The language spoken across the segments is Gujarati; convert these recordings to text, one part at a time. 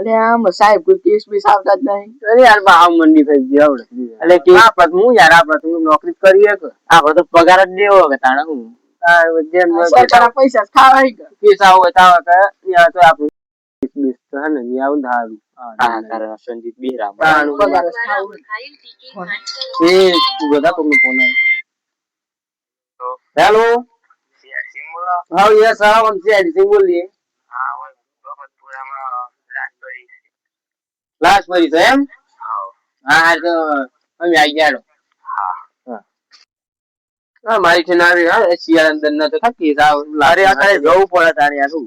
અરે આમ સાહેબ કોઈ કેસ બી આવતા જ નહીં. અરે યાર ભાવ મંડી થઈ ગઈ આવડે. એટલે કે આ પ્રથમ યાર આ પ્રથમ નોકરી કરીએ કે આ બધો પગાર જ દેવો કે તાણા હું જેમ સરકારના પૈસા ખાવાય કે પૈસા હોય તાવ કે યાર તો આપણું બિઝનેસ તો હે ને યાર ધારું હા કારણ સંજીત બેરા તાણું પગાર જ ખાવું. એ બધા કોનો ફોન આવ્યો હેલો સિંહ બોલો. હા યસ હા हम से सिंह बोलिए હા ઓય ગોપતપુરામાં લાસ્ટ ભરી છે એમ હા હા તો અમે આવી ગયા હા હા મારી છે ના હા શિયાળ અંદર ન તો થાકી જાવ લારે આખરે જવું પડે તારે યાર હું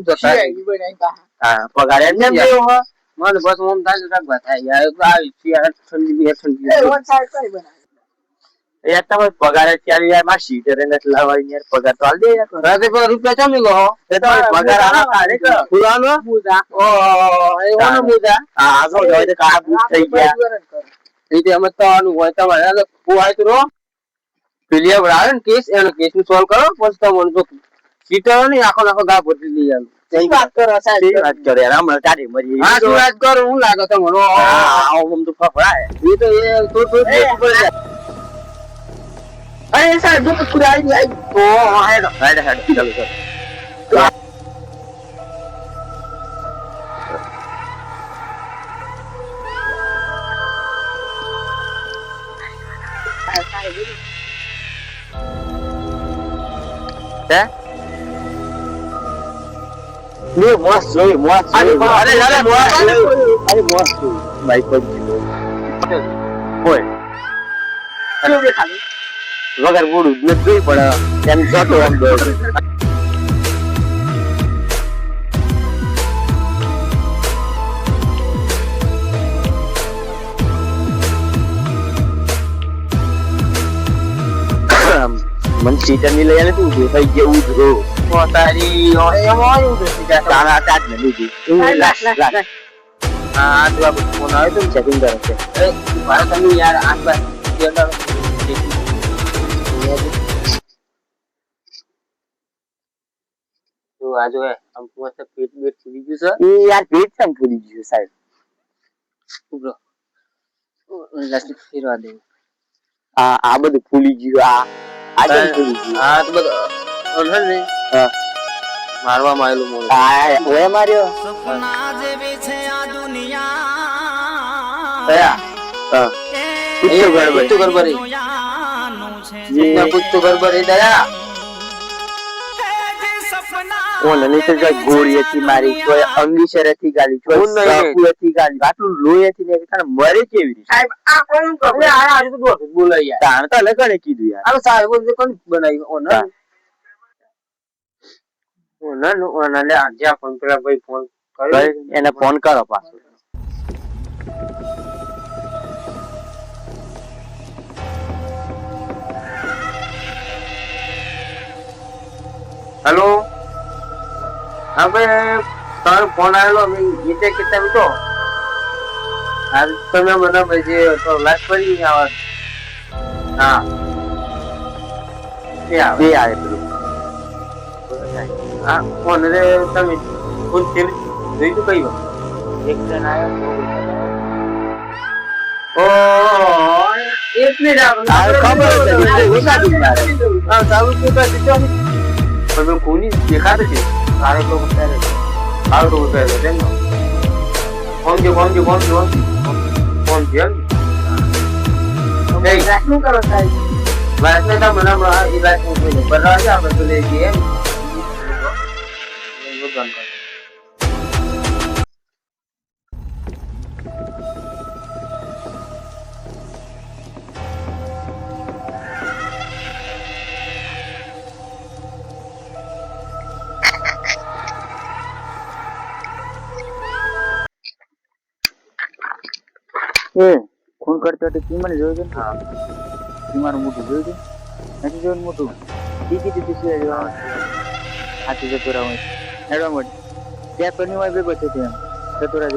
જતા શિયાળી બનાવી બહાર. હા પગાર એમ કેમ દેવો હો મને બસ ઓમ થાય તો થાય યાર તો આવી શિયાળ ઠંડી એ ઠંડી વન સાઈડ કઈ બનાવે. યાર તમે પગાર અત્યારે યાર માં સીટર ને લાવવાની યાર પગાર તો આલ દે યાર રાતે પર રૂપિયા ચાલી લો એ તો પગાર આલા તારે કે ખુલાનો મુદા. ઓ એ ઓનો મુદા હા આગો જોઈ તો કા બુક થઈ ગયા રીતે અમે તો આનું હોય તમારે પુઆય તો પેલી આવે ને કેસ એનો કેસ નું સોલ્વ કરો પછી તમને જો સીટર ને આખો ગા ભરી લઈ આવું શું વાત કરો સાહેબ? વાત કરે યાર હમણાં તારી મરી હા શું વાત કરું હું લાગે તમને હા ઓમ તો ફફડાય એ તો એ તો ઉપર જાય અરે સાહેબ જો પૂરા આવી તો હેડ ચાલો ચાલો હે મસ્ત જોઈ અરે મસ્ત બાઈક પર હોય વગર બોડું નથી પણ એમ જતો એમ મન સીટર ની લઈ આવે તું દેખાઈ જેવું જ રો પોતારી એમ હોય તારા તાજ ને દીધી હા તો આ ફોન આવ્યો તો ચેકિંગ કરે છે એ મારા તમે યાર આઠ બાર તો આ જો આમ પોતે પેટ બેટ ફૂલી ગયું છે એ યાર પેટ કેમ ફૂલી ગયું સાહેબ ઉભરો લાસ્ટ ફેરવા દે આ બધું ફૂલી ગયું આ કેમ ફૂલી ગયું હા તો બધું ઓનહર ને હા મારવામાં આવેલું મોણ આ ઓય માર્યો સપના જેવી છે આ દુનિયા કયા હા પૂછો ગરબરી પૂછો ગરબરી દયા ઓન નહીં તો જો ગોળીએથી મારી કોઈ અંગીશરેથી ગાલી કોઈ સાકુએથી ગાલી આટલું લોહીથી ને કારણ મરે કેવી રીતે સાહેબ આ કોણ કરે? આ આજે તો દોઢ બોલાય યાર તાણ તો લગણે કીધું યાર આ સાહેબ કોણ બનાવી ઓન ઓન લે આજે ફોન પેલા ભાઈ ફોન કર્યો એને ફોન કરો પાછો હેલો હા ભાઈ તારો ફોન આવેલો અમે ગીતે કેતા તો આ તમે મને પછી તો લાઈક કરી આવા હા એ આવે પેલું હા ફોન રે તમે ફોન કેમ જોઈ તો કઈ વાર એક જણ આવ્યો ઓ એક મિનિટ ખબર હા સારું શું કહે છે પણ કોની દેખાતું છે સારો તો બતાવે સારો તો બતાવે છે ને ફોન જે શું કરો સાહેબ? વાત ને તો મને એ વાત નહીં બરાબર છે આપણે તો લઈ જઈએ ફોન કરતો હતો તું મને જોયું છે હા તમારું મોટું જોયું છે નથી જોયું મોટું ટીકી દીધી છે હાથી જતો રહો હેડવા માટે ત્યાં તો નિવાય ભેગો છે ત્યાં જતો રહે